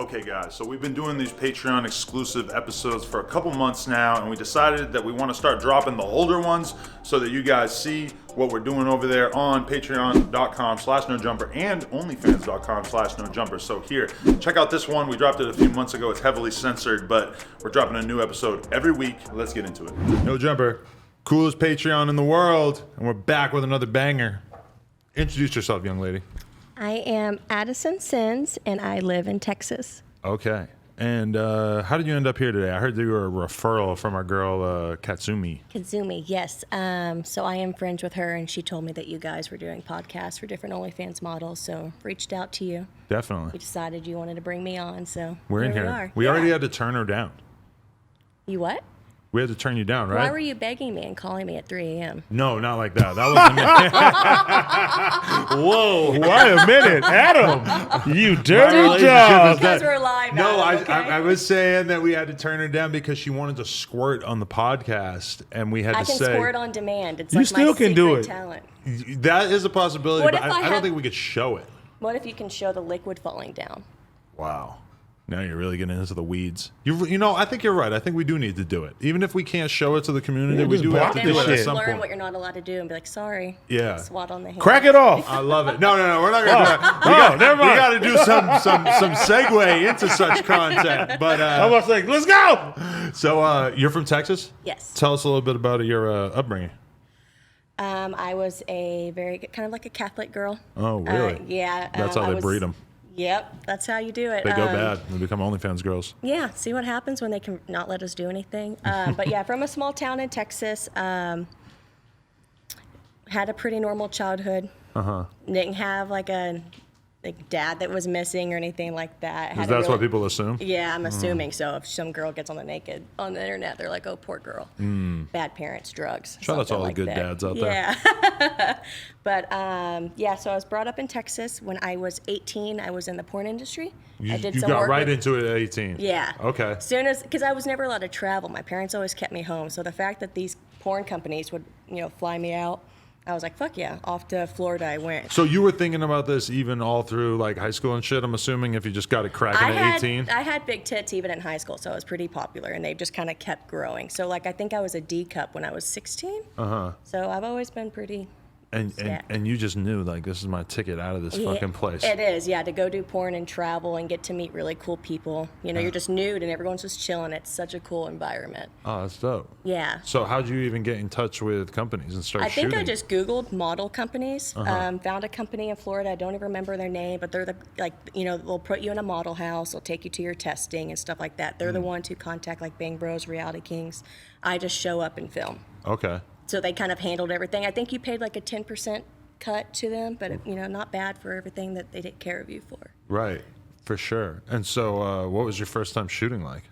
Okay guys, so we've been doing these Patreon exclusive episodes for a couple months now, and we decided that we want to start dropping the older ones so that you guys see what we're doing over there on patreon.com/nojumper and onlyfans.com/nojumper. So here, check out this one. We dropped it a few months ago. It's heavily censored, but we're dropping a new episode every week. Let's get into it. No Jumper, coolest Patreon in the world, and we're back with another banger. Introduce yourself, young lady. I am Addison Sins, and I live in Texas. Okay. And how did you end up here today? I heard you were a referral from our girl, Katsumi. Kazumi, yes. So I am friends with her, and she told me that you guys were doing podcasts for different OnlyFans models, so reached out to you. Definitely. We decided you wanted to bring me on, so we're in here. We already had to turn her down. You what? We had to turn you down, right? Why were you begging me and calling me at 3 a.m.? No, not like that. That wasn't me. Whoa, wait a minute. Adam, you dirty dog. Because we're live. No, Adam, okay? I was saying that we had to turn her down because she wanted to squirt on the podcast, and we had to say... I can squirt on demand. It's You like still my can do secret it. talent. That is a possibility, What but if I don't think we could show it. What if you can show the liquid falling down? Wow. Now you're really getting into the weeds. You know, I think you're right. I think we do need to do it. Even if we can't show it to the community, we do have to Then do it we'll at just some learn point. what you're not allowed to do and be like, sorry. Yeah. Swat on the hand. Crack it off. I love it. No, we're not going to do that. never mind. We got to do some segue into such content. But I was like, let's go. So you're from Texas? Yes. Tell us a little bit about your upbringing. I was a very kind of like a Catholic girl. Oh, really? Yeah. That's how they breed them. Yep, that's how you do it. They go bad. They become OnlyFans girls. Yeah, see what happens when they can not let us do anything. But yeah, from a small town in Texas. Had a pretty normal childhood. Didn't have like a dad that was missing or anything like that. That's what people assume? Yeah, I'm assuming so. If some girl gets on the internet, they're like, oh, poor girl. Bad parents, drugs. Shout out to all the good dads out there. Yeah. But yeah, so I was brought up in Texas. When I was 18, I was in the porn industry. I did you some got work right with, into it at 18? Yeah. Okay. Because I was never allowed to travel. My parents always kept me home. So the fact that these porn companies would, fly me out, I was like, fuck yeah, off to Florida I went. So you were thinking about this even all through like high school and shit, I'm assuming, if you just got it cracking at 18? I had big tits even in high school, so I was pretty popular, and they just kind of kept growing. So like I think I was a D cup when I was 16. So I've always been pretty And you just knew, like, this is my ticket out of this fucking place. It is, yeah, to go do porn and travel and get to meet really cool people. You're just nude and everyone's just chilling. It's such a cool environment. Oh, that's dope. Yeah. So how'd you even get in touch with companies and start shooting? I think I just Googled model companies, found a company in Florida. I don't even remember their name, but they're they'll put you in a model house. They'll take you to your testing and stuff like that. They're the ones who contact like Bang Bros, Reality Kings. I just show up and film. Okay. So they kind of handled everything. I think you paid like a 10% cut to them, but not bad for everything that they take care of you for. Right, for sure. And so what was your first time shooting like?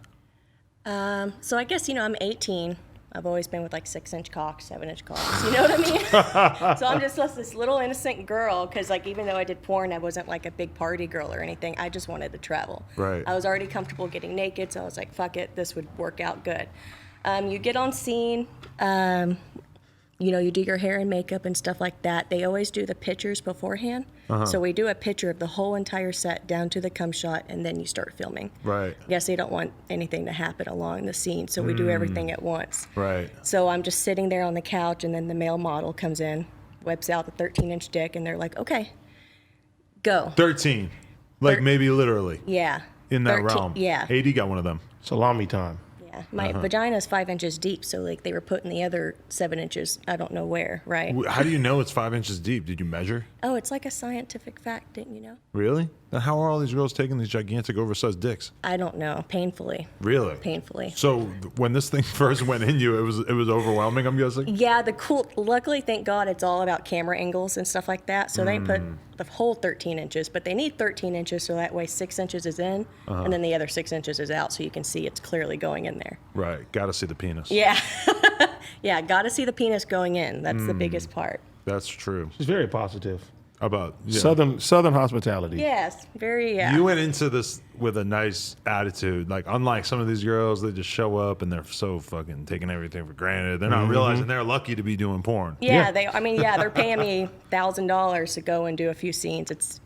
So I guess, I'm 18. I've always been with like 6-inch cocks, 7-inch cocks. You know what I mean? So I'm just this little innocent girl because like even though I did porn, I wasn't like a big party girl or anything. I just wanted to travel. Right. I was already comfortable getting naked, so I was like, fuck it, this would work out good. You get on scene. You do your hair and makeup and stuff like that. They always do the pictures beforehand. So we do a picture of the whole entire set down to the cum shot, and then you start filming. Right. I guess they don't want anything to happen along the scene, so we do everything at once. Right. So I'm just sitting there on the couch, and then the male model comes in, whips out the 13-inch dick, and they're like, okay, go. 13. Like maybe literally. Yeah. In that realm. Yeah. AD got one of them. Salami time. Yeah. My vagina's 5 inches deep, so like they were putting the other 7 inches, I don't know where, right? How do you know it's 5 inches deep? Did you measure? Oh, it's like a scientific fact, didn't you know? Really? Then how are all these girls taking these gigantic oversized dicks? I don't know. Painfully. Really? Painfully. So when this thing first went in you, it was overwhelming, I'm guessing? Yeah, luckily, thank God, it's all about camera angles and stuff like that. So they put the whole 13 inches, but they need 13 inches so that way 6 inches is in, and then the other 6 inches is out so you can see it's clearly going in there. Right. Got to see the penis. Yeah. Yeah, got to see the penis going in. That's the biggest part. That's true. She's very positive. About Southern hospitality. Yes, very, yeah. You went into this with a nice attitude. Like, unlike some of these girls, they just show up and they're so fucking taking everything for granted. They're not realizing they're lucky to be doing porn. Yeah, they're paying me $1,000 to go and do a few scenes. It's,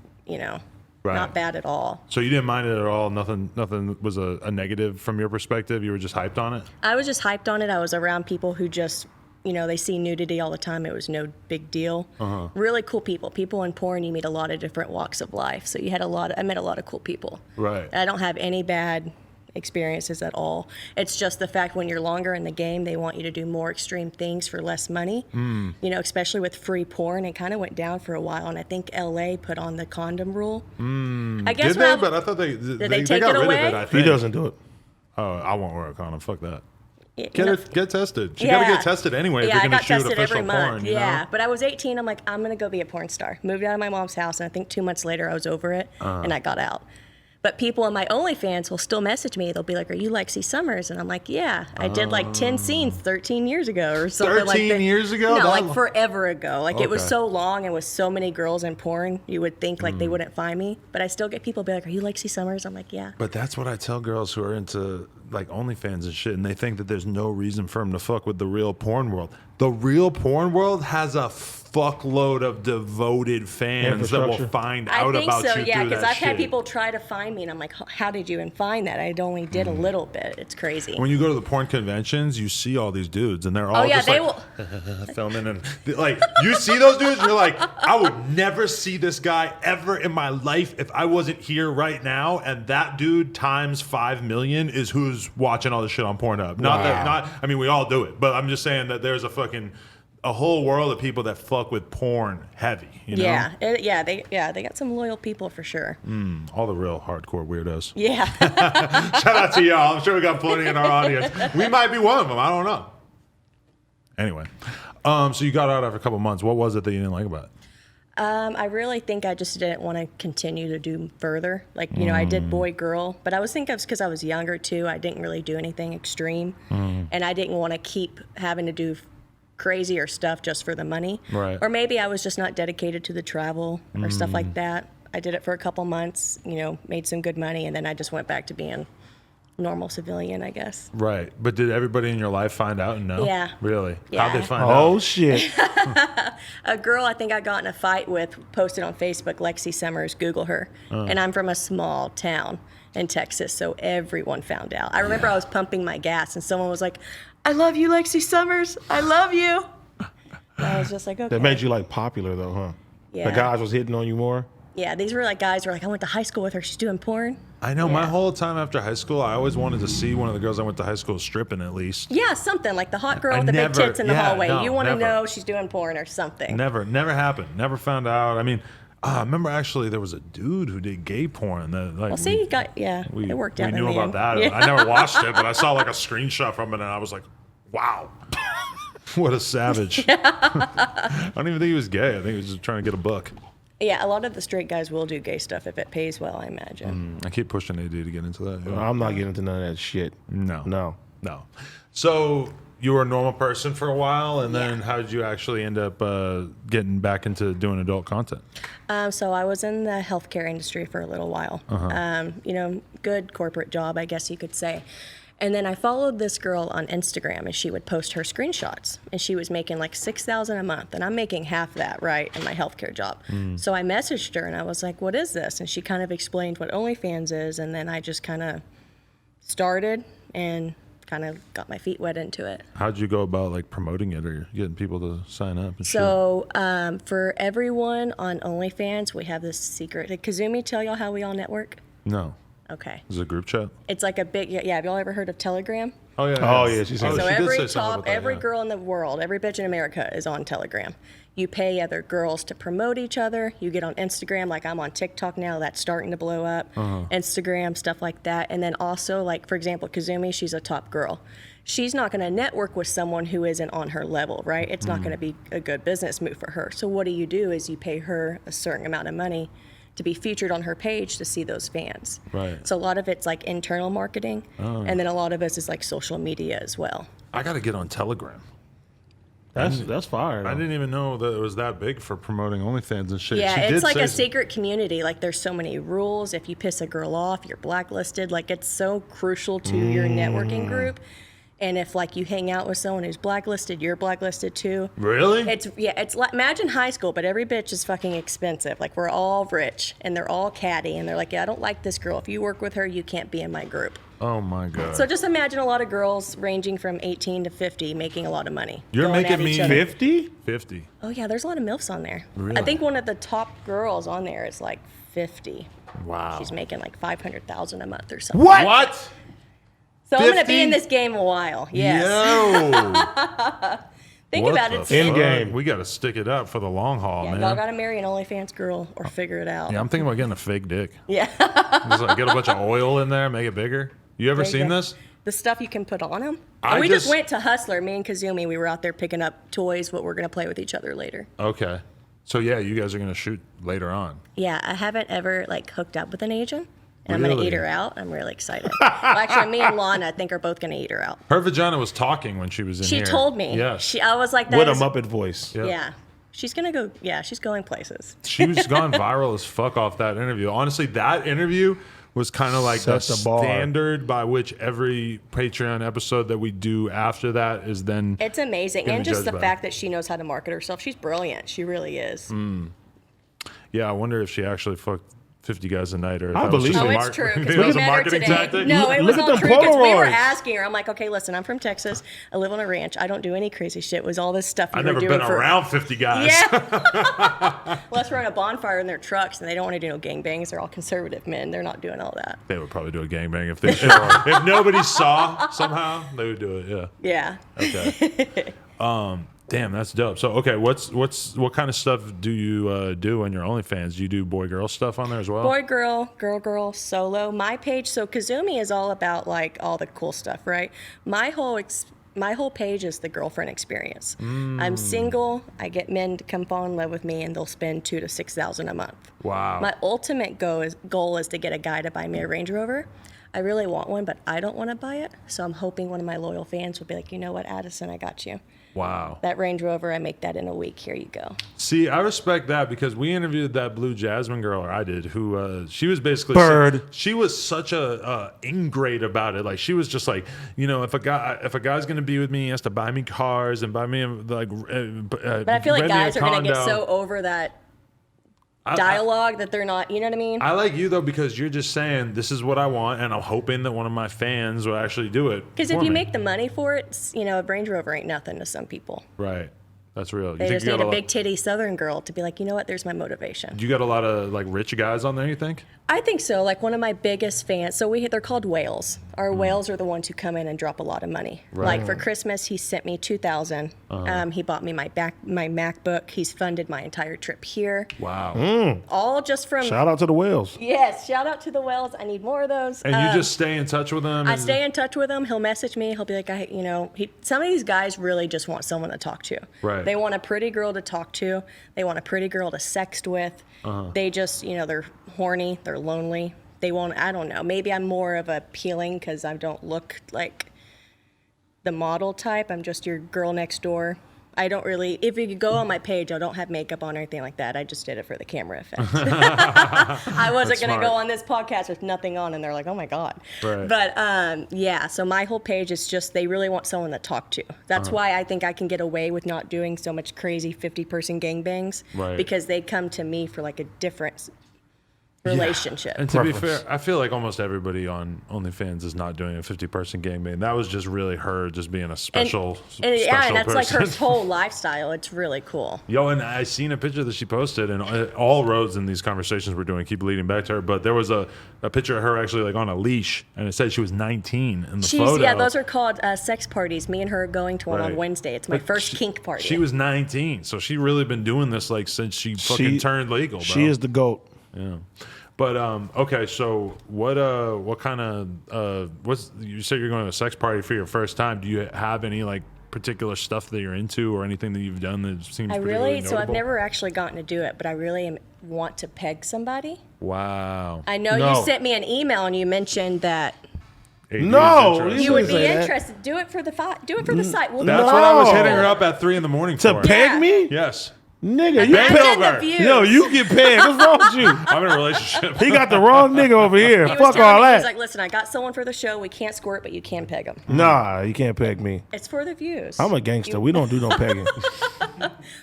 Right. Not bad at all. So you didn't mind it at all? Nothing was a negative from your perspective? You were just hyped on it? I was just hyped on it. I was around people who just, they see nudity all the time. It was no big deal. Really cool people. People in porn, you meet a lot of different walks of life. So I met a lot of cool people. Right. I don't have any bad experiences at all. It's just the fact when you're longer in the game, they want you to do more extreme things for less money. Especially with free porn. It kind of went down for a while, and I think LA put on the condom rule. I guess Did they? But I thought they take got it rid away? of it, I He think. doesn't do it. Oh, I won't wear a condom. Fuck that. Get tested. You Yeah. gotta get tested anyway if Yeah, you're I gonna got shoot tested official every month. porn. Yeah, but I was 18. I'm like, I'm gonna go be a porn star. Moved out of my mom's house, and I think 2 months later I was over it, and I got out. But people on my OnlyFans will still message me. They'll be like, "Are you Lexi Summers?" And I'm like, "Yeah, I did like 10 scenes 13 years ago or something like that." 13 years ago? No, That like long? forever ago. Like it was Okay. so long and with so many girls in porn, you would think like they wouldn't find me. But I still get people be like, "Are you Lexi Summers?" I'm like, "Yeah." But that's what I tell girls who are into like OnlyFans and shit, and they think that there's no reason for them to fuck with the real porn world. The real porn world has a fuckload of devoted fans that will Infrastructure. find I out think about so, you yeah, through because that I've had shit. people try to find me, and I'm like, "How did you even find that?" I only did a little bit. It's crazy. When you go to the porn conventions, you see all these dudes, and they're all yeah, just they like will. filming, and like you see those dudes, you're like, I would never see this guy ever in my life if I wasn't here right now. And that dude times 5 million is who's watching all this shit on Pornhub. I mean, we all do it, but I'm just saying that there's a whole world of people that fuck with porn heavy. You know? They got some loyal people for sure. All the real hardcore weirdos. Yeah. Shout out to y'all. I'm sure we got plenty in our audience. We might be one of them. I don't know. Anyway, so you got out after a couple months. What was it that you didn't like about it? I really think I just didn't want to continue to do further. Like, I did boy, girl, but I think it was because I was younger too. I didn't really do anything extreme. And I didn't want to keep having to do crazier stuff just for the money. Right. Or maybe I was just not dedicated to the travel or stuff like that. I did it for a couple months, made some good money, and then I just went back to being normal civilian, I guess. Right. But did everybody in your life find out and know? Yeah. Really? Yeah. How'd they find out? Oh shit! A girl I think I got in a fight with posted on Facebook, Lexi Summers, Google her. And I'm from a small town in Texas, so everyone found out. I remember I was pumping my gas, and someone was like, "I love you, Lexi Summers. I love you." And I was just like, okay. That made you like popular though, huh? Yeah. The guys was hitting on you more. Yeah, these were like guys who were like, "I went to high school with her. She's doing porn." I know. My Yeah. whole time after high school, I always wanted to see one of the girls I went to high school stripping at least. Yeah, something like the hot girl I with the never- big tits in the yeah, hallway. no, You want to never. know she's doing porn or something. Never happened. Never found out. I mean, I remember actually there was a dude who did gay porn. That, like, Well, see, it worked out. We in knew the about end. that. Yeah. I never watched it, but I saw like a screenshot from it, and I was like, "Wow, what a savage!" I don't even think he was gay. I think he was just trying to get a buck. Yeah, a lot of the straight guys will do gay stuff if it pays well, I imagine. I keep pushing AD to get into that. Yeah. I'm not getting into none of that shit. No. So you were a normal person for a while, and then how did you actually end up getting back into doing adult content? So I was in the healthcare industry for a little while. Good corporate job, I guess you could say. And then I followed this girl on Instagram, and she would post her screenshots, and she was making like $6,000 a month, and I'm making half that, right, in my healthcare job. So I messaged her, and I was like, "What is this?" And she kind of explained what OnlyFans is, and then I just kind of started and kind of got my feet wet into it. How'd you go about like promoting it or getting people to sign up? And So for everyone on OnlyFans, we have this secret. Did Kazumi tell y'all how we all network? No. Okay. Is it a group chat? It's like a big, have y'all ever heard of Telegram? Oh yeah. Oh, yeah, she said So she did every say something about that, every yeah. girl in the world, every bitch in America is on Telegram. You pay other girls to promote each other. You get on Instagram, like I'm on TikTok now, that's starting to blow up. Instagram, stuff like that. And then also, like, for example, Kazumi, she's a top girl. She's not going to network with someone who isn't on her level, right? It's not going to be a good business move for her. So what do? You pay her a certain amount of money to be featured on her page to see those fans. Right. So a lot of it's like internal marketing, and then a lot of us is like social media as well. I got to get on Telegram. That's fire. I didn't even know that it was that big for promoting OnlyFans and shit. Yeah, She it's did like say a secret community. Like there's so many rules. If you piss a girl off, you're blacklisted. Like it's so crucial to your networking group. And if like you hang out with someone who's blacklisted, you're blacklisted too. Really? It's like, imagine high school, but every bitch is fucking expensive. Like we're all rich and they're all catty and they're like, yeah, I don't like this girl. If you work with her, you can't be in my group. Oh my God. So just imagine a lot of girls ranging from 18 to 50 making a lot of money. You're going making at each me other. 50? 50. Oh yeah, there's a lot of MILFs on there. Really? I think one of the top girls on there is like 50. Wow. She's making like 500,000 a month or something. What? So I'm gonna 50? be in this game a while. Yes. Yo. Think What about the it. In fuck? game. We got to stick it up for the long haul, Yeah, man. y'all gotta marry an OnlyFans girl or figure it out. Yeah, I'm thinking about getting a fake dick. Yeah. Just like get a bunch of oil in there, make it bigger. You ever seen this? The stuff you can put on them. I We just just- went to Hustler. Me and Kazumi, we were out there picking up toys, what we're gonna play with each other later. Okay. So yeah, you guys are gonna shoot later on. Yeah, I haven't ever like hooked up with an Asian. And I'm gonna Really? eat her out. I'm really excited. Well, actually, me and Lana, I think, are both gonna eat her out. Her vagina was talking when she was in She here. told me. Yes. I was like, that With a is- Muppet voice. Yeah. She's gonna go. Yeah, she's going places. She was gone viral as fuck off that interview. Honestly, that interview was kind of like the Set the bar. standard by which every Patreon episode that we do after that is then. It's amazing, Gonna and be just judged the by. fact that she knows how to market herself. She's brilliant. She really is. Yeah, I wonder if she actually fucked 50 guys a night or. if I that was believe just it. Oh, a it's mar- true. 'cause maybe we it was a met her marketing today. tactic. No, it was Look at all them true because we were Polaroids. asking her. I'm like, okay, listen, I'm from Texas. I live on a ranch. I don't do any crazy shit. It was all this stuff we I've were never doing been for. around 50 guys. Yeah. Let's run a bonfire in their trucks, and they don't want to do no gangbangs. They're all conservative men. They're not doing all that. They would probably do a gangbang if they if nobody saw somehow. They would do it. Yeah. Yeah. Okay. Damn, that's dope. So, okay, what kind of stuff do you do on your OnlyFans? Do you do boy girl stuff on there as well? Boy, girl, solo. My page. So Kazumi is all about like all the cool stuff, right? My whole page is the girlfriend experience. I'm single. I get men to come fall in love with me, and they'll spend $2,000 to $6,000 a month. Wow. My ultimate goal is to get a guy to buy me a Range Rover. I really want one, but I don't want to buy it. So I'm hoping one of my loyal fans will be like, you know what, Addison, I got you. Wow. That Range Rover, I make that in a week. Here you go. See, I respect that because we interviewed that Blue Jasmine girl, or I did, who she was basically Bird. She was such a ingrate about it. Like she was just like, you know, if a guy's gonna be with me, he has to buy me cars and buy me like. But I feel like guys are going to get so over that dialogue that they're not, you know what I mean? I like you though because you're just saying this is what I want, and I'm hoping that one of my fans will actually do it. Because if for you me. make the money for it, you know, a Range Rover ain't nothing to some people. Right, that's real. They just need a big titty Southern girl to be like, you know what, there's my motivation. You got a lot of like rich guys on there, you think? I think so. Like one of my biggest fans. So they're called whales. Our whales are the ones who come in and drop a lot of money. Like for Christmas, he sent me $2,000. He bought me my MacBook. He's funded my entire trip here. Wow. All just from. Shout out to the whales. Yes, shout out to the whales. I need more of those. And you just stay in touch with them. I and- stay in touch with him. He'll message me. He'll be like, some of these guys really just want someone to talk to. Right. They want a pretty girl to talk to. They want a pretty girl to sext with. They just, they're horny. They're lonely. They won't, I don't know. Maybe I'm more of appealing because I don't look like the model type. I'm just your girl next door. I don't really, if you could go on my page, I don't have makeup on or anything like that. I just did it for the camera effect. I wasn't going to go smart. on this podcast with nothing on, and they're like, oh my God. Right. But yeah, so my whole page is just, they really want someone to talk to. That's why I think I can get away with not doing so much crazy 50-person gangbangs. Right. Because they come to me for like a different relationship. And to be Preference. fair, I feel like almost everybody on OnlyFans is not doing a 50-person gangbang. That was just really her just being a special, and yeah, special and that's like her person. whole lifestyle. It's really cool. Yo, and I seen a picture that she posted, and all roads in these conversations we're doing keep leading back to her. But there was a picture of her actually like on a leash, and it said she was 19 in the photo. Yeah, those are called sex parties. Me and her are going to one on Right. Wednesday. It's my But first kink party. She was 19, so she really been doing this like since she fucking turned legal. Bro. She is the GOAT. Yeah. But okay, so what kind of you said you're going to a sex party for your first time? Do you have any like particular stuff that you're into or anything that you've done that seems particularly so I've notable? never actually gotten to do it, but I really want to peg somebody. Wow. I know No. you sent me an email and you mentioned that AD is No, interested. you would be say that. interested. Do it for the site. We'll That's do what I was it. hitting her up at 3 a.m. To for. peg Yeah. me? Yes. Nigga, you Imagine Pilger. the views. Yo, you get pegged. What's wrong with you? I'm in a relationship. He got the wrong nigga over here. He was Fuck telling all me, he was that. like, listen, I got someone for the show. We can't squirt, but you can peg them. Nah, you can't peg me. It's for the views. I'm a gangster. We don't do no pegging.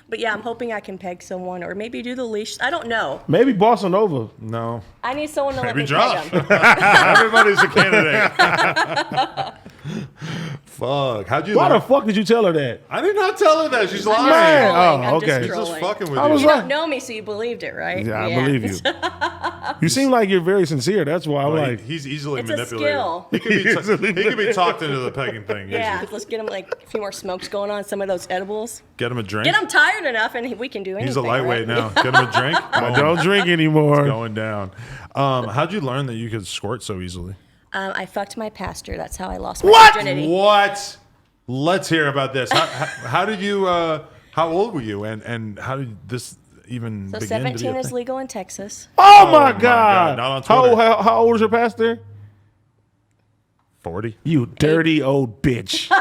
But yeah, I'm hoping I can peg someone or maybe do the leash. I don't know. Maybe Bossa Nova. No. I need someone to let Maybe me Josh. peg them. Everybody's a candidate. Fuck. How'd you Why the learn? fuck did you tell her that? I did not tell her that. She's I'm lying. just Man, trolling. oh, I'm okay. just She's just trolling. fucking with I you. was You like- don't know me, so you believed it, right? Yeah, I believe you. You seem like you're very sincere. That's why I'm Well, like, he's easily It's a manipulated. skill. He could be talked into the pegging thing. Yeah, easy. let's get him like a few more smokes going on, some of those edibles. Get him a drink. Get him tired enough, and we can do anything. He's a lightweight right? now. Get him a drink. I don't drink anymore. Going down. How'd you learn that you could squirt so easily? I fucked my pastor. That's how I lost my What? virginity. What? Let's hear about this. How did you? How old were you? And how did this even So begin 17 to be a is thing? legal in Texas. Oh, my my God, God. not on How, Twitter. how old is your pastor? 40. You dirty old bitch.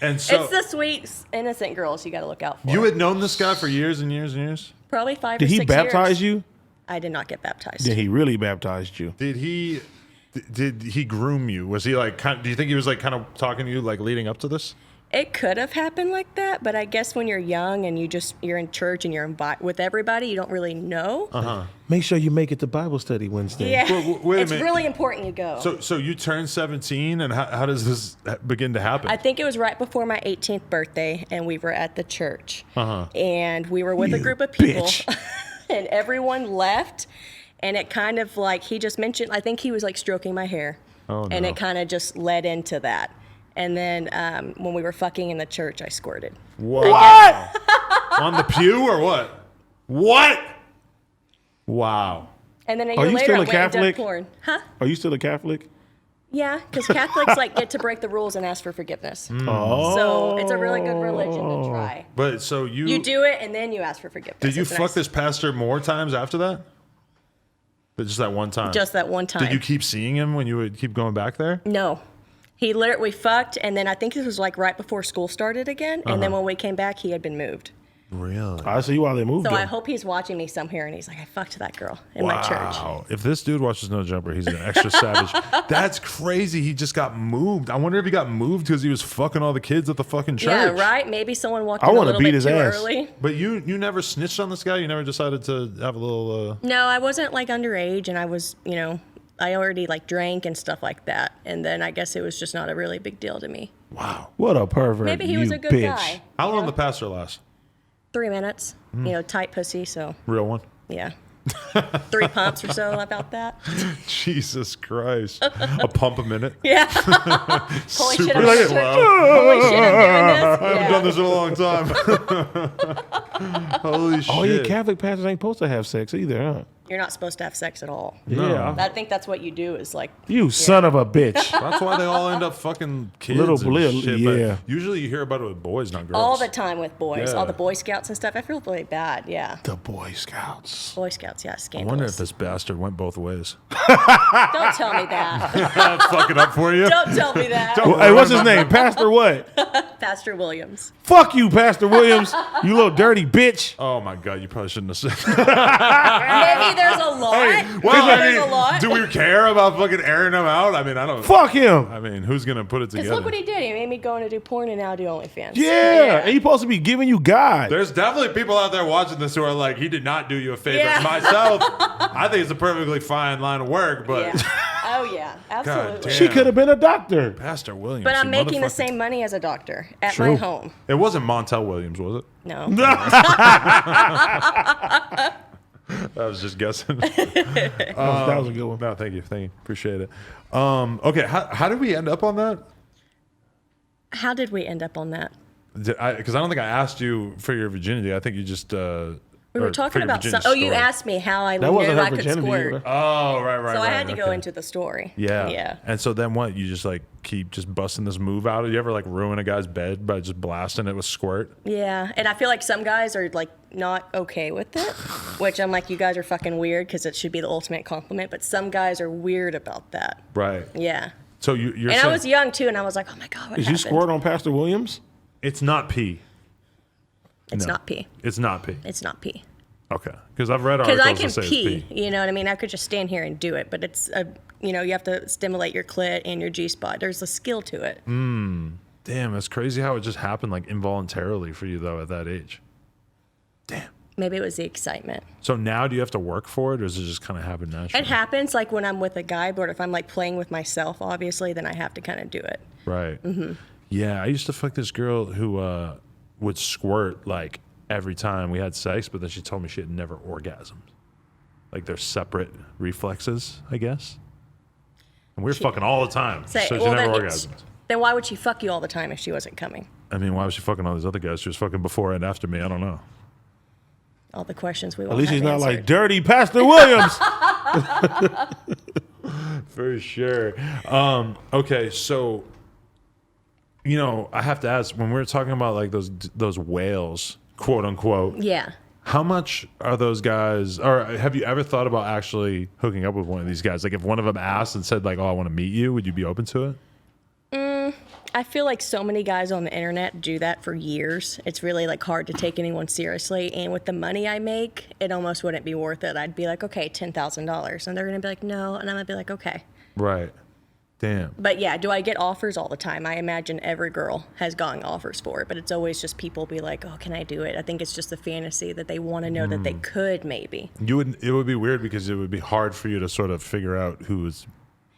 And so It's the sweet, innocent girls you got to look out for. you had known this guy for years and years and years. Probably 5 Did or 6 he years. baptize you? I did not get baptized. Then he really baptized you. Did he? Did he groom you? Was he like? Do you think he was like kind of talking to you like leading up to this? It could have happened like that, but I guess when you're young and you're in church and you're with everybody, you don't really know. Make sure you make it to Bible study Wednesday. Yeah, Well, wait a it's minute. really important you go. So you turned 17, and how does this begin to happen? I think it was right before my 18th birthday, and we were at the church, and we were with a You group of people, bitch. and everyone left, and it kind of like he just mentioned. I think he was like stroking my hair, and no. it kind of just led into that. And then when we were fucking in the church, I squirted. What? On the pew or what? What? Wow. And then a Are year you later, still I a went and did Catholic? porn. Huh? Are you still a Catholic? Yeah, because Catholics like get to break the rules and ask for forgiveness. Oh. So it's a really good religion to try. But so you You do it and then you ask for forgiveness. did you It's fuck nice. this pastor more times after that? But just that one time. Just that one time. Did you keep seeing him when you would keep going back there? No. He literally, we fucked, and then I think this was like right before school started again. And then when we came back, he had been moved. Really? I see why they moved So him. I hope he's watching me somewhere and he's like, I fucked that girl in my church. Wow. If this dude watches No Jumper, he's an extra savage. That's crazy. He just got moved. I wonder if he got moved because he was fucking all the kids at the fucking church. Yeah, right? Maybe someone walked I in a wanna little beat bit his too ass. early. But you never snitched on this guy? You never decided to have a little No, I wasn't like underage, and I was, I already like drank and stuff like that. And then I guess it was just not a really big deal to me. wow. What a pervert. Maybe he you was a good bitch. guy. How long did the pastor last? 3 minutes, tight pussy, so Real one? yeah. 3 pumps or so about that. Jesus Christ. A pump a minute? Yeah. Holy shit, Super I'm doing slow. Holy shit, I'm doing this. I haven't Yeah. done this in a long time. Holy shit. Oh, yeah, Catholic pastors ain't supposed to have sex either, huh? You're not supposed to have sex at all. Yeah. I think that's what you do is like, You son of a bitch. That's why they all end up fucking kids. Little and blip, shit, yeah. But usually you hear about it with boys, not girls. all the time with boys, Yeah. all the Boy Scouts and stuff. I feel really bad. Yeah. The Boy Scouts. Boy Scouts, yeah, I scandalous. wonder if this bastard went both ways. Don't tell me that. Fuck it up for you. Don't tell me that. Hey, what's his name? Pastor what? Pastor Williams. Fuck you, Pastor Williams. You little dirty bitch. Oh my god, you probably shouldn't have said. Maybe there's a lot. Well, Maybe I there's mean, a lot. do we care about fucking airing him out? I mean, I don't. Fuck him. I mean, who's gonna put it Because together? look what he did. He made me go in to do porn and now do OnlyFans. Yeah. And he supposed to be giving you God. There's definitely people out there watching this who are like, he did not do you a favor. Yeah. Myself, I think it's a perfectly fine line of work, but Yeah. Oh, yeah. Absolutely. damn. She could have been a doctor. Pastor Williams. But I'm you making the motherfucker. same money as a doctor at True. my home. It wasn't Montel Williams, was it? No. I was just guessing. That was a good one. No, thank you, appreciate it. Okay, how did we end up on that? How did we end up on that? Because I don't think I asked you for your virginity. I think you just. We were talking about some. Oh, you asked me how I That knew wasn't her I could virginity squirt. either. Oh, right. So I had to go okay. into the story. Yeah. Yeah. And so then what? You just like keep just busting this move out? You ever like ruin a guy's bed by just blasting it with squirt? Yeah. And I feel like some guys are like not okay with it, which I'm like, you guys are fucking weird because it should be the ultimate compliment. But some guys are weird about that. Right. Yeah. So you're And saying I was young too, and I was like, oh my God, what Did you happened? squirt on Pastor Williams? it's not pee. It's No. not pee. It's not pee. It's not pee. Okay. Because I've read Because articles I can that say pee, it's pee. you know what I mean? I could just stand here and do it, but it's you have to stimulate your clit and your G-spot. There's a skill to it. Damn, it's crazy how it just happened like involuntarily for you though at that age. Damn. Maybe it was the excitement. So now do you have to work for it, or does it just kind of happen naturally? It happens like when I'm with a guy, but if I'm like playing with myself, obviously, then I have to kind of do it. Right. Mm-hmm. Yeah, I used to fuck this girl who would squirt like every time we had sex, but then she told me she had never orgasmed. Like they're separate reflexes, I guess. And we were fucking all the time, so she never orgasmed. Then why would she fuck you all the time if she wasn't coming? I mean, why was she fucking all these other guys? She was fucking before and after me. I don't know. All the questions we At want. least he's not like dirty Pastor Williams. For sure. Okay, so I have to ask, when we're talking about like those whales, quote unquote. Yeah. How much are those guys, or have you ever thought about actually hooking up with one of these guys? Like if one of them asked and said like, "Oh, I want to meet you," would you be open to it? I feel like so many guys on the internet do that for years. It's really like hard to take anyone seriously. And with the money I make, it almost wouldn't be worth it. I'd be like, okay, $10,000. And they're going to be like, no. And I'm going to be like, okay. Right. Damn. But yeah, do I get offers all the time? I imagine every girl has gotten offers for it, but it's always just people be like, oh, can I do it? I think it's just the fantasy that they want to know that they could maybe. It would be weird because it would be hard for you to sort of figure out who is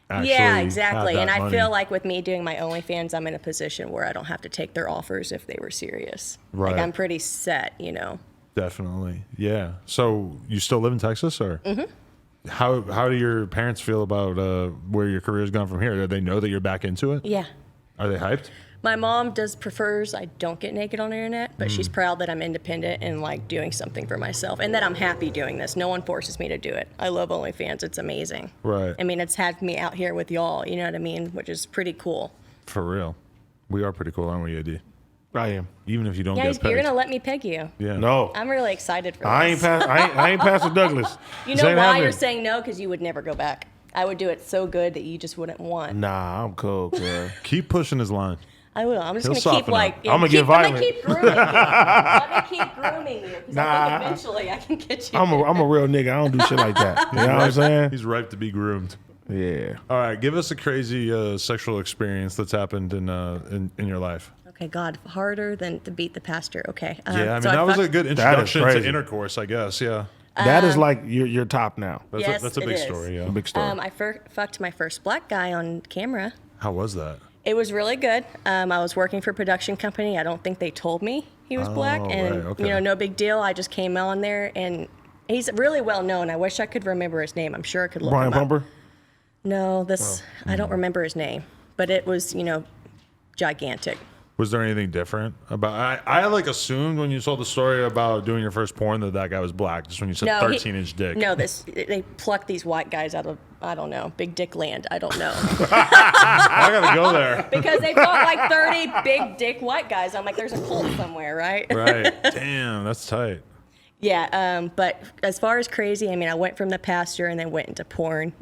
actually Yeah, exactly. had And that I money. feel like with me doing my OnlyFans, I'm in a position where I don't have to take their offers if they were serious. Right. Like I'm pretty set, Definitely. Yeah. So you still live in Texas, or? Mm-hmm. How do your parents feel about where your career's gone from here? Do they know that you're back into it? Yeah. Are they hyped? My mom prefers I don't get naked on the internet, but she's proud that I'm independent and like doing something for myself and that I'm happy doing this. No one forces me to do it. I love OnlyFans. It's amazing. Right. I mean, it's had me out here with y'all, you know what I mean? Which is pretty cool. For real. We are pretty cool, aren't we, AD? I am. Even if you don't Yeah, get pegged. you're going to let me peg you. Yeah. No. I'm really excited for I this. ain't Pastor Douglas. You This know ain't why happening. you're saying no? Because you would never go back. I would do it so good that you just wouldn't want. Nah, I'm cool, girl. Keep pushing his line. I will. I'm just He'll going to keep soften up. like. I'ma get violent. I'm going to keep grooming you. Let me keep grooming you. Because I Nah. think eventually I can get you. I'm a real nigga. I don't do shit like that. You know what I'm saying? He's ripe to be groomed. Yeah. All right, give us a crazy sexual experience that's happened in your life. Okay, God, harder than to beat the pastor. Okay. Yeah, I mean so that was a fucked- good introduction to crazy. intercourse, I guess. Yeah, That is like your top now. that's Yes, that's a it big is. story. Yeah. A big story. I fucked my first black guy on camera. How was that? It was really good. I was working for a production company. I don't think they told me he was black, and right, okay. no big deal. I just came on there, and he's really well known. I wish I could remember his name. I'm sure I could look Brian him up. Pumper? No, I don't remember his name, but it was gigantic. Was there anything different about? I like assumed when you told the story about doing your first porn that guy was black. Just when you said No, 13-inch dick. No, they pluck these white guys out of I don't know big dick land. I don't know. I gotta go there. Because they fought like 30 big dick white guys. I'm like, there's a cult somewhere, right? Right. Damn, that's tight. Yeah, but as far as crazy, I mean, I went from the pastor and then went into porn.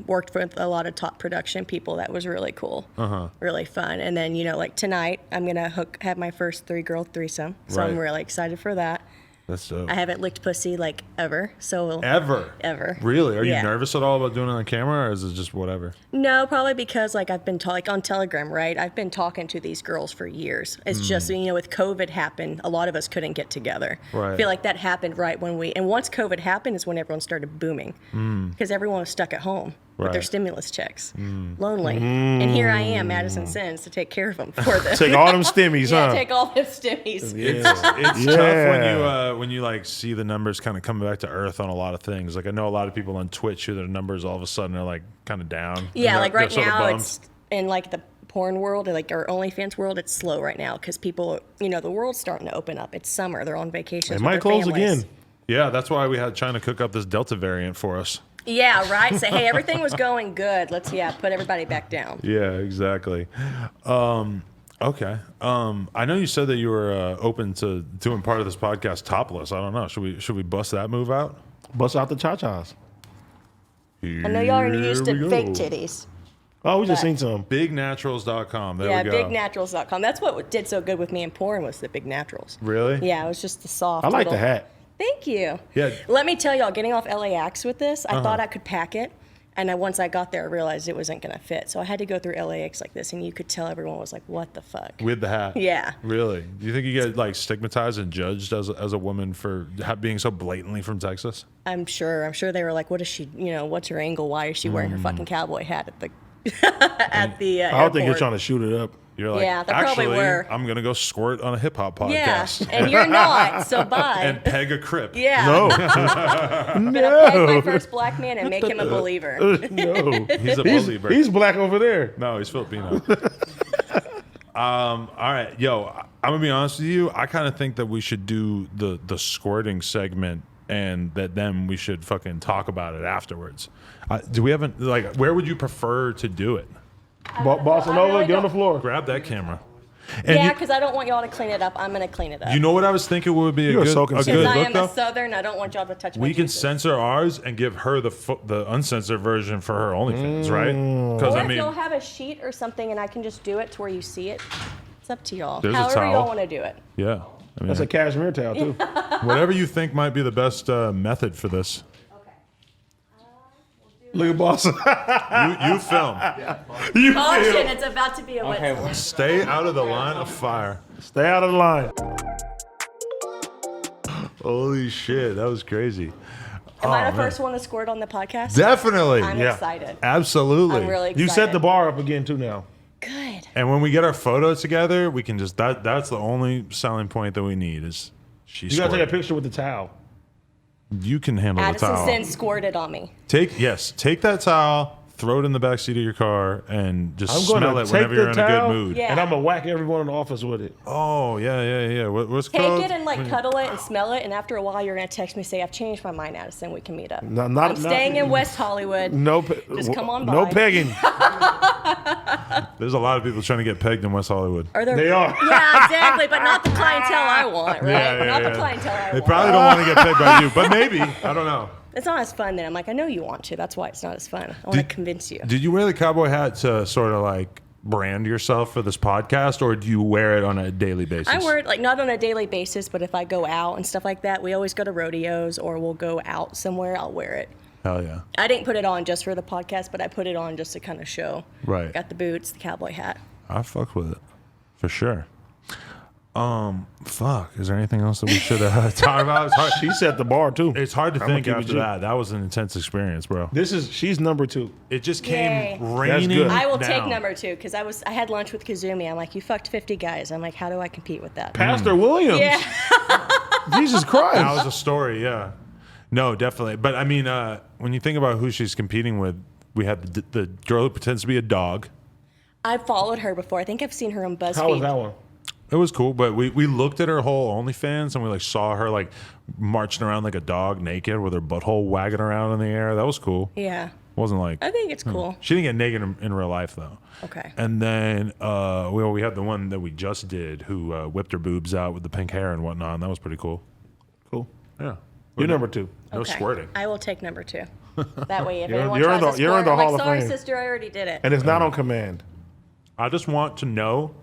Worked with a lot of top production people. That was really cool. Really fun. And then, like tonight, I'm going to have my first 3-girl threesome. So I'm Right. really excited for that. That's dope. I haven't licked pussy like ever. So Ever? Really? Are you Yeah. nervous at all about doing it on camera, or is it just whatever? No, probably because like I've been on Telegram, right? I've been talking to these girls for years. It's just with COVID happened, a lot of us couldn't get together. Right. I feel like that happened right when and once COVID happened is when everyone started booming because everyone was stuck at home with their Right. stimulus checks, lonely, and here I am, Addison Sins, to take care of them for this. Take all them stimmies, yeah, huh? take all them stimmies. It's Yeah. tough when you like see the numbers kind of coming back to earth on a lot of things. Like I know a lot of people on Twitch who their numbers all of a sudden are like kind of down. Yeah, And like they're right sort of now bummed. it's in like the porn world, like our OnlyFans world, it's slow right now because people, the world's starting to open up. It's summer, they're on vacations. It with might their close families. again. Yeah, that's why we had China cook up this Delta variant for us. Yeah, right. Say, hey, everything was going good. Let's put everybody back down. Yeah, exactly. Okay. I know you said that you were open to doing part of this podcast topless. I don't know. Should we bust that move out? Bust out the cha-chas. I know y'all are used Here to we fake go. titties. Oh, we just But- seen some. Bignaturals.com. There Yeah, we go. bignaturals.com. That's what did so good with me in porn was the Big Naturals. Really? Yeah, it was just the soft. I like the little- hat. Thank you. Yeah. Let me tell y'all, getting off LAX with this, I thought I could pack it. And then once I got there, I realized it wasn't going to fit. So I had to go through LAX like this, and you could tell everyone was like, what the fuck? With the hat. Yeah. Really? Do you think you get like stigmatized and judged as a woman for being so blatantly from Texas? I'm sure they were like, what is she, what's her angle? Why is she wearing her fucking cowboy hat at the at the I don't think you're airport? trying to shoot it up. You're like, Yeah, they actually, probably were. I'm gonna go squirt on a hip hop Yeah, podcast and you're not, so bye. and peg a crip. Yeah. No. I'm gonna peg my first black man and make him a believer. No. He's a believer. He's black over there. No, he's Filipino. All right, yo, I'm gonna be honest with you. I kind of think that we should do the squirting segment, and that then we should fucking talk about it afterwards. Do we haven't like? Where would you prefer to do it? Bossa I Nova, really get on the don't- floor. Grab that camera. And Yeah, because I don't want y'all to clean it up. I'm gonna clean it up. you know what I was thinking would be a You're good, so a conceited. good Because I look am though. a Southern, I don't want y'all to touch my We can juices. censor ours and give her the uncensored version for her OnlyFans, right? Because Or I if mean, you'll have a sheet or something and I can just do it to where you see it. It's up to y'all. There's a However towel. y'all want to do it. yeah. I mean, That's a cashmere towel, too. whatever you think might be the best method for this. Look at Bossa. You film. You Caution, feel. it's about to be a wet sport. Stay out of the line of fire. Stay out of the line. Holy shit, that was crazy. Am I the man. first one to squirt on the podcast? Definitely. I'm Yeah. excited. Absolutely. I'm really excited. You set the bar up again, too, now. Good. And when we get our photo together, we can just that's the only selling point that we need is she You got to take a squirted. picture with the towel. You can handle the Addison towel. Sin squirted on me. Take that towel, throw it in the back seat of your car, and just I'm going smell to it take whenever you're the in a good towel, mood. Yeah. and I'm going to whack everyone in the office with it. Oh yeah. What's it Take called? it and like cuddle it and smell it, and after a while you're gonna text me and say, "I've changed my mind, Addison. We can meet up." I'm staying in West Hollywood. No, Just come on No by. pegging. There's a lot of people trying to get pegged in West Hollywood. Are there? They are. Yeah, exactly, but not the clientele I want, right? Not the clientele I They want. probably don't want to get pegged by you, but maybe. I don't know. It's not as fun then. I'm like, I know you want to. That's why it's not as fun. I want to convince you. Did you wear the cowboy hat to sort of like brand yourself for this podcast, or do you wear it on a daily basis? I wear it like not on a daily basis, but if I go out and stuff like that, we always go to rodeos or we'll go out somewhere. I'll wear it. Hell yeah. I didn't put it on just for the podcast, but I put it on just to kind of show. Right. Got the boots, the cowboy hat. I fuck with it for sure. Fuck. Is there anything else that we should talk about? It's hard, She set the bar, too. it's hard to I'ma think keep it after G. that. That was an intense experience, bro. She's number 2. It just Yay. came raining. good. I will down. take number 2 because I had lunch with Kazumi. I'm like, you fucked 50 guys. I'm like, how do I compete with that? Pastor Williams. Yeah. Jesus Christ. That was a story, yeah. No, definitely. But I mean, when you think about who she's competing with, we had the girl who pretends to be a dog. I've followed her before. I think I've seen her on BuzzFeed. How was that one? It was cool, but we looked at her whole OnlyFans and we like saw her like marching around like a dog naked with her butthole wagging around in the air. That was cool. Yeah. Wasn't like I think it's cool. she didn't get naked in real life though. Okay. And then we had the one that we just did who whipped her boobs out with the pink hair and whatnot. And that was pretty cool. Cool. Yeah. You're number 2. No Okay. squirting. I will take number 2. That way, if You're- anyone you're in tries the- to you're in squirt, the I'm Hall like, of sorry, Fame. sister, I already did it. And it's not on command. I just want to know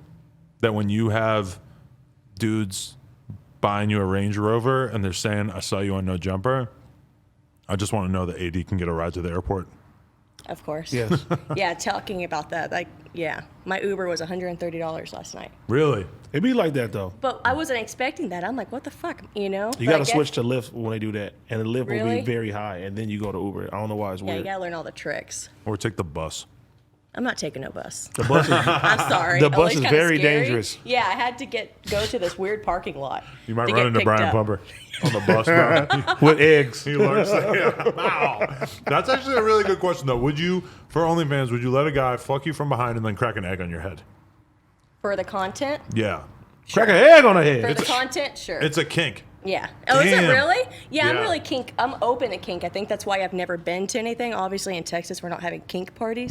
that when you have dudes buying you a Range Rover and they're saying, I saw you on No Jumper, I just want to know that AD can get a ride to the airport. Of course. Yes. Yeah, talking about that, like, yeah, my Uber was $130 last night. Really? It be like that, though. But I wasn't expecting that. I'm like, what the fuck, you know? You But I got to guess- switch to Lyft when they do that. And the Lyft will Really? be very high. And then you go to Uber. I don't know why it's Yeah, weird. you gotta learn all the tricks. Or take the bus. I'm not taking no bus. The bus is, I'm sorry. The bus Ollie's is kinda very scary. dangerous. Yeah, I had to go to this weird parking lot. You might to run get into picked Brian up. Pumper on the bus, bro. with eggs. He learns that. Yeah. Wow. That's actually a really good question, though. Would you, for OnlyFans, would you let a guy fuck you from behind and then crack an egg on your head? For the content? Yeah. Crack an egg on the For head. the content, sure. It's a kink. Yeah. Oh, is it Damn. really? Yeah, I'm Yeah. really kink. I'm open to kink. I think that's why I've never been to anything. Obviously, in Texas, we're not having kink parties.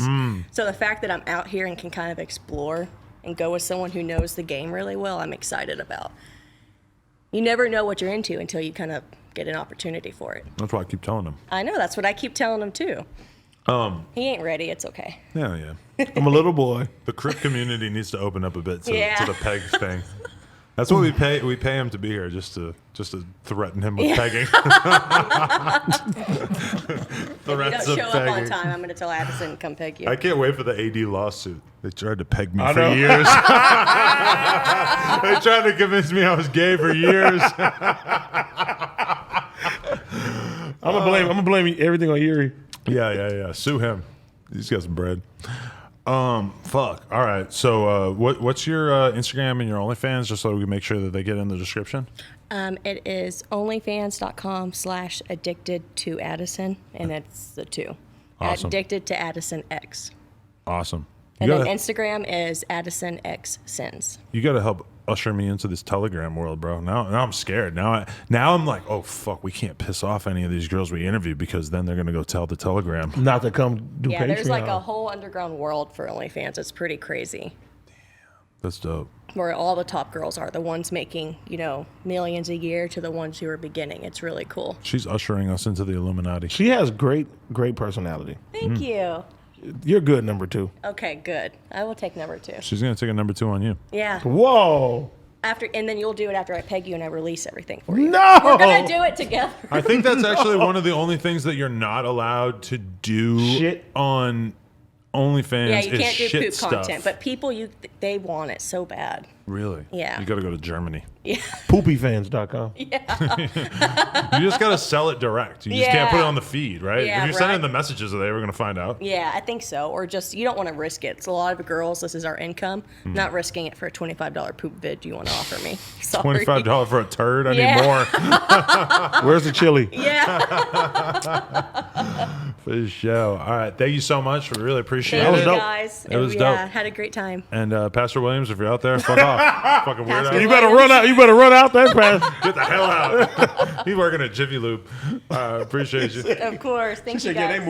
So the fact that I'm out here and can kind of explore and go with someone who knows the game really well, I'm excited about. You never know what you're into until you kind of get an opportunity for it. That's why I keep telling him. I know. That's what I keep telling them, too. He ain't ready. It's okay. Yeah. I'm a little boy. The crip community needs to open up a bit to Yeah. the peg thing. That's what we pay. We pay him to be here just to threaten him with pegging. If you Threats don't of show up pegging. on time, I'm going to tell Addison to come peg you. I can't wait for the AD lawsuit. They tried to peg me I for know. years. They tried to convince me I was gay for years. I'm gonna blame everything on Yuri. Yeah. Sue him. He's got some bread. Fuck. All right. So, what's your Instagram and your OnlyFans, just so we can make sure that they get in the description? It is onlyfans.com/addicted to Addison, and it's the 2. Awesome. Addicted to Addison X. Awesome. And then Instagram is Addison X Sins. You got to help usher me into this Telegram world, bro. Now I'm scared. Now I'm like, oh fuck, we can't piss off any of these girls we interview because then they're gonna go tell the Telegram. Not to come do Yeah, Patreon. there's like a whole underground world for OnlyFans. It's pretty crazy. That's dope. Where all the top girls are, the ones making, millions a year to the ones who are beginning. It's really cool. She's ushering us into the Illuminati. She has great personality. Thank you. You're good, number 2. Okay, good. I will take number 2. She's gonna take a number 2 on you. Yeah. Whoa. And then you'll do it after I peg you and I release everything for you. No. We're gonna do it together. I think that's actually one of the only things that you're not allowed to do Shit. on OnlyFans. Yeah, you is can't do shit poop stuff. content, but people they want it so bad. Really? Yeah. You got to go to Germany. Yeah. Poopyfans.com. You just got to sell it direct. You just can't put it on the feed, right? Yeah, if you're sending right. the messages, are they ever going to find out? Yeah, I think so. Or just you don't want to risk it. So a lot of girls, this is our income. Not risking it for a $25 poop vid you want to offer me. Sorry. $25 for a turd? I need Yeah. more. Where's the chili? Yeah. For sure. All right. Thank you so much. We really appreciate Thank it. you dope. guys. It was Yeah, dope. had a great time. And Pastor Williams, if you're out there, fuck off. Fucking Pastor weirdo. You better run out. You better run out that fast. Get the hell out. He's working at Jiffy Lube. Appreciate you. Of course. Thank you guys.